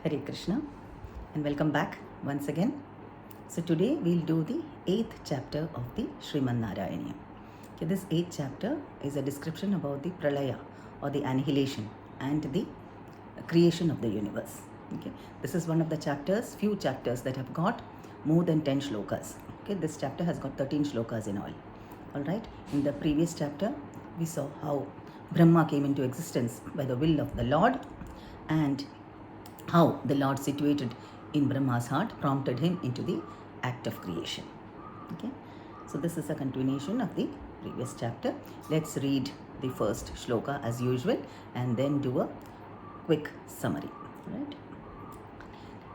Hare Krishna and welcome back once again. So today we'll do the 8th chapter of the Srimad Narayaneeyam. Okay, this 8th chapter is a description about the pralaya or the annihilation and the creation of the universe. Okay, this is one of the few chapters that have got more than 10 shlokas. Okay, this chapter has got 13 shlokas in all. Alright, in the previous chapter we saw how Brahma came into existence by the will of the Lord, and how the Lord situated in Brahma's heart prompted him into the act of creation. Okay, so this is a continuation of the previous chapter. Let's read the first shloka as usual and then do a quick summary. Right?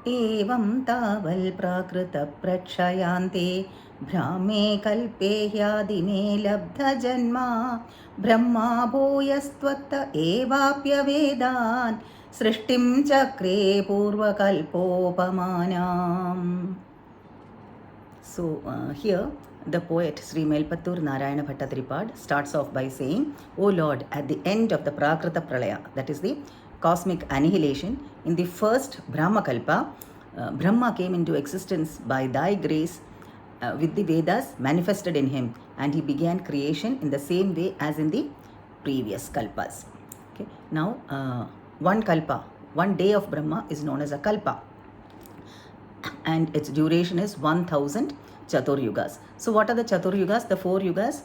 Evam taval prakrita prakshayante brahme kalpe hyadime labdha janma brahma bhoyastvatta evapya vedan srishtim chakre purvakalpopamanam. So here the poet Sri Melpattur Narayana Bhattatripad starts off by saying, O Lord, at the end of the Prakrita Pralaya, that is the cosmic annihilation, in the first Brahmakalpa, Brahma came into existence by thy grace with the Vedas manifested in him, and he began creation in the same way as in the previous kalpas. Okay. Now, one kalpa, one day of Brahma is known as a kalpa, and its duration is 1000 Chaturyugas. So what are the Chaturyugas? The 4 yugas: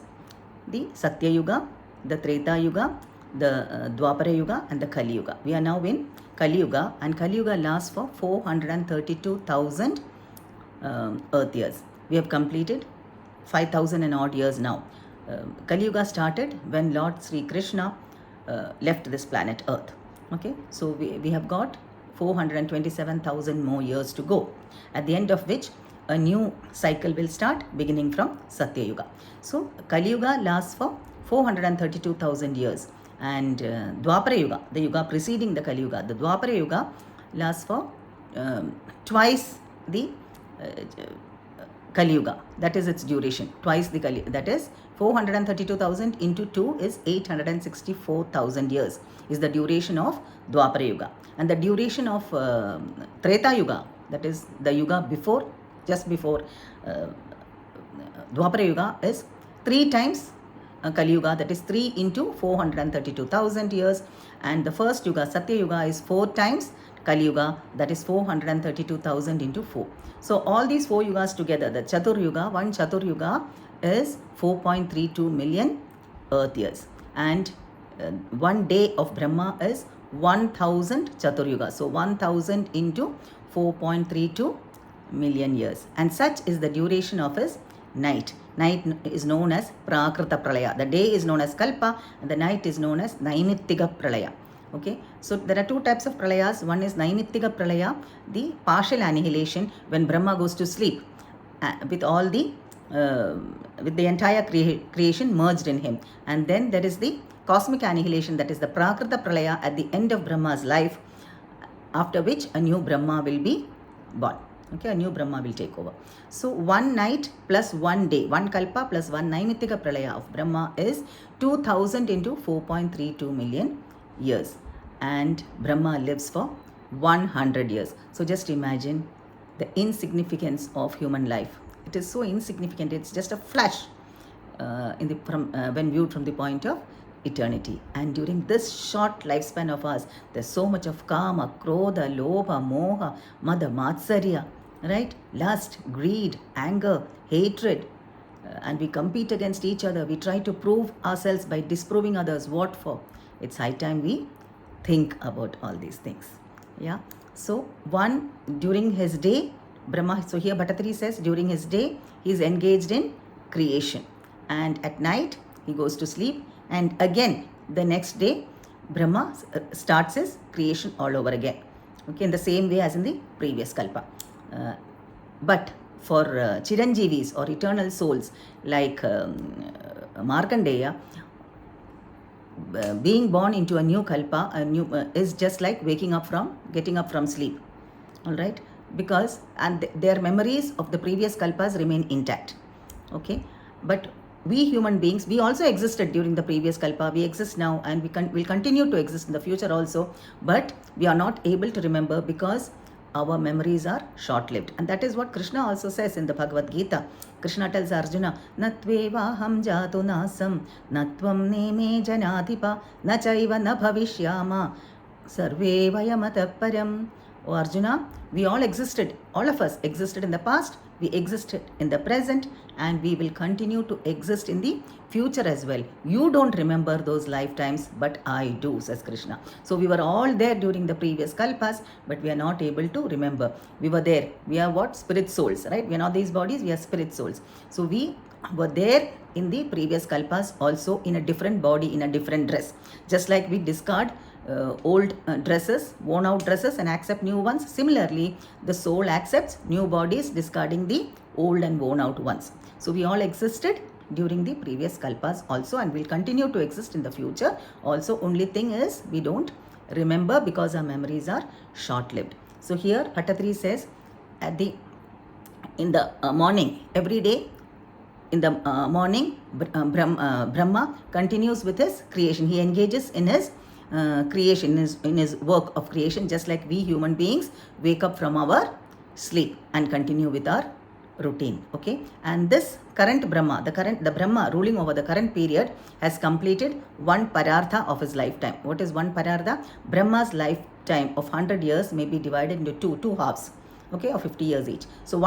the Satya Yuga, the Treta Yuga, the Dwapara Yuga, and the Kali Yuga. We are now in Kali Yuga, and Kali Yuga lasts for 432,000 earth years. We have completed 5,000 and odd years now. Kali Yuga started when Lord Sri Krishna left this planet Earth. Okay, so we have got 427,000 more years to go, at the end of which a new cycle will start beginning from Satya Yuga. So Kali Yuga lasts for 432,000 years, and Dwapara Yuga, the Yuga preceding the Kali Yuga, the Dwapara Yuga lasts for twice the Kali Yuga. That is its duration, twice the Kali. That is 432,000 into 2 is 864,000 years is the duration of Dwapara Yuga. And the duration of Treta Yuga, that is the Yuga before, just before Dwapara Yuga, is 3 times Kali Yuga, that is 3 into 432,000 years. And the first Yuga, Satya Yuga, is 4 times Kali Yuga, that is 432,000 into 4. So all these 4 yugas together, the Chatur Yuga, one Chatur Yuga is 4.32 million earth years, and one day of Brahma is 1000 Chatur Yuga. So 1000 into 4.32 million years, and such is the duration of his night. Night is known as Prakrita Pralaya. The day is known as Kalpa, and the night is known as Naimittika Pralaya. Okay, so there are 2 types of pralayas. One is Naimittika Pralaya, the partial annihilation when Brahma goes to sleep with all the with the entire creation merged in him. And then there is the cosmic annihilation, that is the Prakrita Pralaya at the end of Brahma's life, after which a new Brahma will be born. Okay, a new Brahma will take over. So one night plus one day, one kalpa plus one Naimittika Pralaya of Brahma is 2000 into 4.32 million years, and Brahma lives for 100 years. So just imagine the insignificance of human life. It is so insignificant, it's just a flash when viewed from the point of eternity. And during this short lifespan of ours, there's so much of kama, krodha, lobha, moha, mada, matsarya, right? Lust, greed, anger, hatred, and we compete against each other. We try to prove ourselves by disproving others. What for? It's high time we think about all these things. Yeah. So during his day, Brahma, so here Bhattatri says during his day he is engaged in creation, and at night he goes to sleep, and again the next day Brahma starts his creation all over again. Okay, in the same way as in the previous kalpa. But for Chiranjeevis or eternal souls like Markandeya, being born into a new kalpa, is just like getting up from sleep. All right, because their memories of the previous kalpas remain intact. Okay, but we human beings, we also existed during the previous kalpa, we exist now, and will continue to exist in the future also, but we are not able to remember because our memories are short-lived. And that is what Krishna also says in the Bhagavad Gita. Krishna tells Arjuna, Natveva ham jatu nasam, natvam neme janadhipa, na chaiva na bhavishyama, sarve vayamata param. Oh Arjuna, we all existed, all of us existed in the past, we existed in the present, and we will continue to exist in the future as well. You don't remember those lifetimes, but I do, says Krishna. So we were all there during the previous kalpas, but we are not able to remember. We were there. We are what? Spirit souls, right? We are not these bodies, we are spirit souls. So we were there in the previous kalpas also in a different body, in a different dress. Just like we discard old dresses, worn out dresses, and accept new ones. Similarly, the soul accepts new bodies, discarding the old and worn out ones. So we all existed during the previous kalpas also, and will continue to exist in the future also. Only thing is, we don't remember because our memories are short-lived. So here Bhattatri says, in the morning, every day in the morning, Brahma continues with his creation. He engages in his creation, in his work of creation, just like we human beings wake up from our sleep and continue with our routine. Okay, and this current Brahma, the Brahma ruling over the current period, has completed one parartha of his lifetime. What is one parartha? Brahma's lifetime of 100 years may be divided into two halves. Okay, of 50 years each. So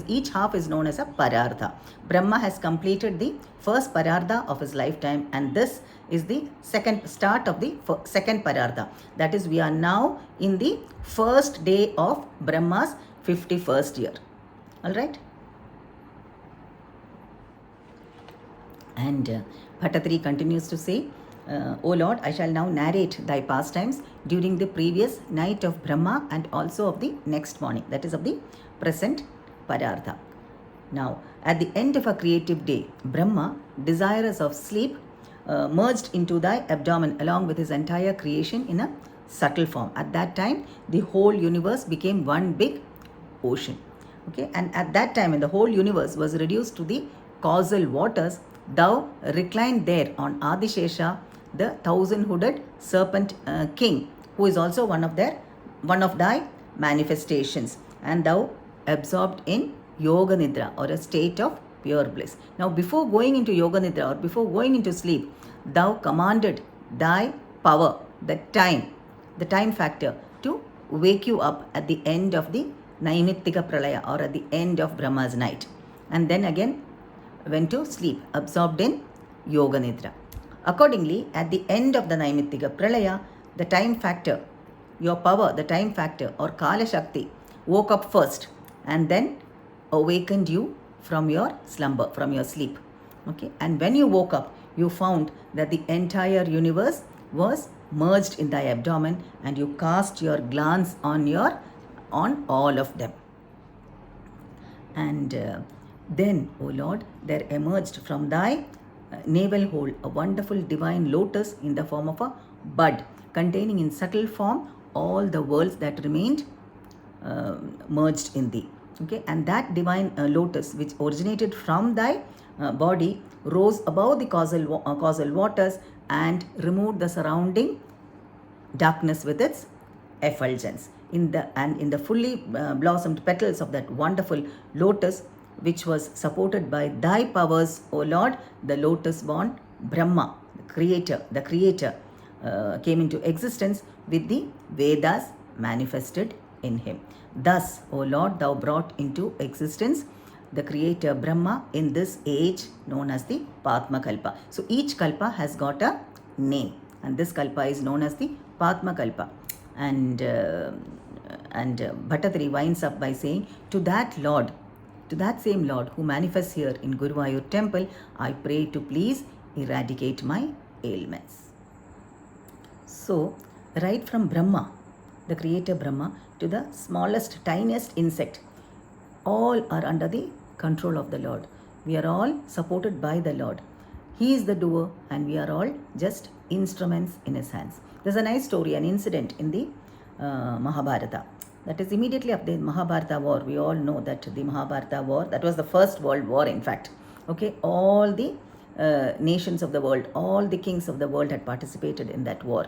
each half is known as a parartha. Brahma has completed the first parartha of his lifetime, and this is the start of the second parartha. That is, we are now in the first day of Brahma's 51st year. All right. And Bhattatri continues to say, O Lord, I shall now narrate thy pastimes during the previous night of Brahma and also of the next morning, that is of the present Parartha. Now, at the end of a creative day, Brahma, desirous of sleep, merged into thy abdomen along with his entire creation in a subtle form. At that time, the whole universe became one big ocean. Okay, and at that time, when the whole universe was reduced to the causal waters, thou reclined there on Adishesha, the thousand-hooded serpent king, who is also one of thy manifestations, and thou absorbed in Yoga Nidra, or a state of pure bliss. Now, before going into Yoga Nidra, or before going into sleep, thou commanded thy power, the time factor, to wake you up at the end of the Naimittika Pralaya, or at the end of Brahma's night, and then again went to sleep, absorbed in Yoga Nidra. Accordingly, at the end of the Naimittika Pralaya, the time factor, your power, the time factor, or Kala Shakti, woke up first and then awakened you from your slumber, from your sleep. Okay, and when you woke up, you found that the entire universe was merged in thy abdomen, and you cast your glance on all of them. And then, O Lord, there emerged from thy navel hole a wonderful divine lotus in the form of a bud, containing in subtle form all the worlds that remained merged in thee. Okay, and that divine lotus, which originated from thy body, rose above the causal waters and removed the surrounding darkness with its effulgence. In the fully blossomed petals of that wonderful lotus, which was supported by thy powers, O Lord, the lotus-born Brahma, the creator, came into existence with the Vedas manifested in him. Thus, O Lord, thou brought into existence the creator Brahma in this age known as the Padma Kalpa. So each Kalpa has got a name, and this Kalpa is known as the Padma Kalpa. And Bhattatri winds up by saying, to that same Lord who manifests here in Guruvayur temple, I pray to please eradicate my ailments. So, right from Brahma, the creator Brahma, to the smallest, tiniest insect, all are under the control of the Lord. We are all supported by the Lord. He is the doer, and we are all just instruments in his hands. There's a nice story, an incident in the Mahabharata. That is immediately after the Mahabharata war. We all know that the Mahabharata war, that was the first world war in fact. Okay, all the nations of the world, all the kings of the world had participated in that war.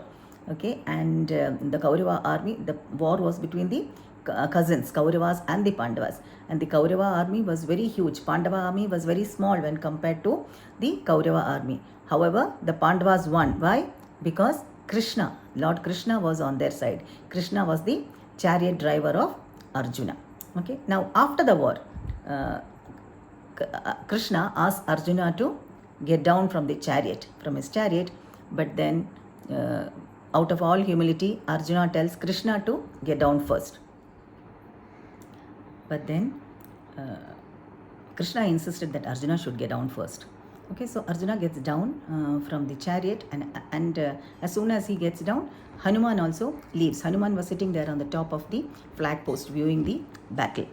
Okay, and the Kaurava army, the war was between the cousins, Kauravas and the Pandavas. And the Kaurava army was very huge. Pandava army was very small when compared to the Kaurava army. However, the Pandavas won. Why? Because Krishna, Lord Krishna was on their side. Krishna was the chariot driver of Arjuna. Okay, now after the war, Krishna asked Arjuna to get down from the chariot, from his chariot, but then out of all humility, Arjuna tells Krishna to get down first. But then Krishna insisted that Arjuna should get down first. Okay, so Arjuna gets down from the chariot, and as soon as he gets down, Hanuman also leaves. Hanuman was sitting there on the top of the flag post viewing the battle.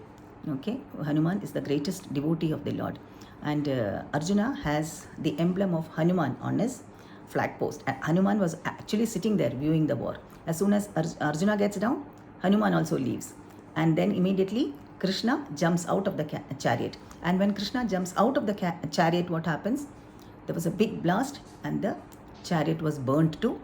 Okay, Hanuman is the greatest devotee of the Lord, and Arjuna has the emblem of Hanuman on his flag post. And Hanuman was actually sitting there viewing the war. As soon as Arjuna gets down, Hanuman also leaves, and then immediately Krishna jumps out of the chariot. And when Krishna jumps out of the chariot, what happens? There was a big blast and the chariot was burnt to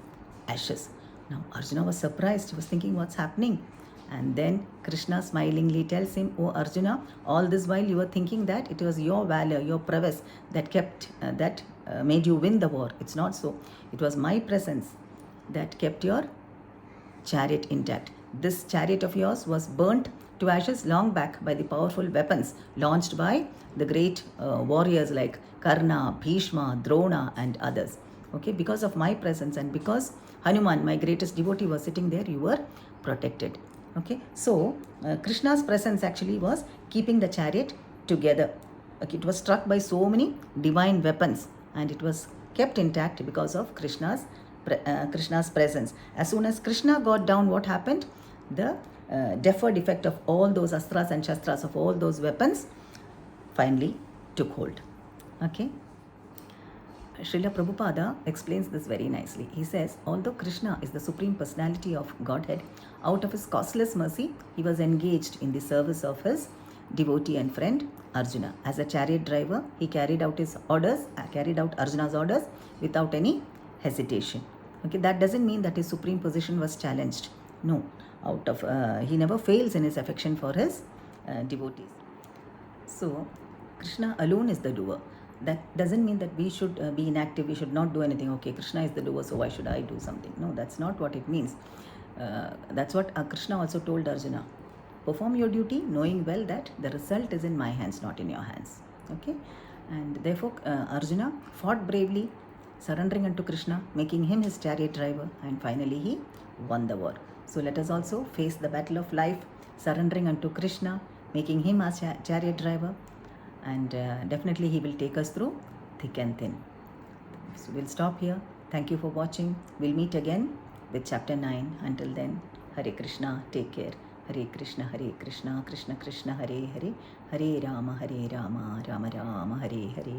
ashes. Now Arjuna was surprised. He was thinking, what's happening? And then Krishna smilingly tells him, oh Arjuna, all this while you were thinking that it was your valor, your prowess that made you win the war. It's not so. It was my presence that kept your chariot intact. This chariot of yours was burnt to ashes long back by the powerful weapons launched by the great warriors like Karna, Bhishma, Drona and others. Okay, because of my presence and because Hanuman, my greatest devotee, was sitting there, you were protected. Okay, so Krishna's presence actually was keeping the chariot together. Okay, it was struck by so many divine weapons and it was kept intact because of Krishna's presence. As soon as Krishna got down, what happened? The deferred effect of all those astras and shastras, of all those weapons, finally took hold. Okay. Srila Prabhupada explains this very nicely. He says, although Krishna is the Supreme Personality of Godhead, out of his costless mercy, he was engaged in the service of his devotee and friend Arjuna. As a chariot driver, he carried out Arjuna's orders without any hesitation. Okay, that doesn't mean that his supreme position was challenged. No, he never fails in his affection for his devotees. So, Krishna alone is the doer. That doesn't mean that we should be inactive, we should not do anything. Okay, Krishna is the doer, so why should I do something? No, that's not what it means. That's what Krishna also told Arjuna. Perform your duty knowing well that the result is in my hands, not in your hands. Okay, and therefore Arjuna fought bravely, surrendering unto Krishna, making him his chariot driver, and finally he won the war. So let us also face the battle of life, surrendering unto Krishna, making him our chariot driver, and definitely he will take us through thick and thin. So we'll stop here. Thank you for watching. We'll meet again with chapter 9. Until then, Hare Krishna, take care. Hare Krishna, Krishna Krishna, Hare Hare, Hare Rama, Rama Rama, Hare Hare.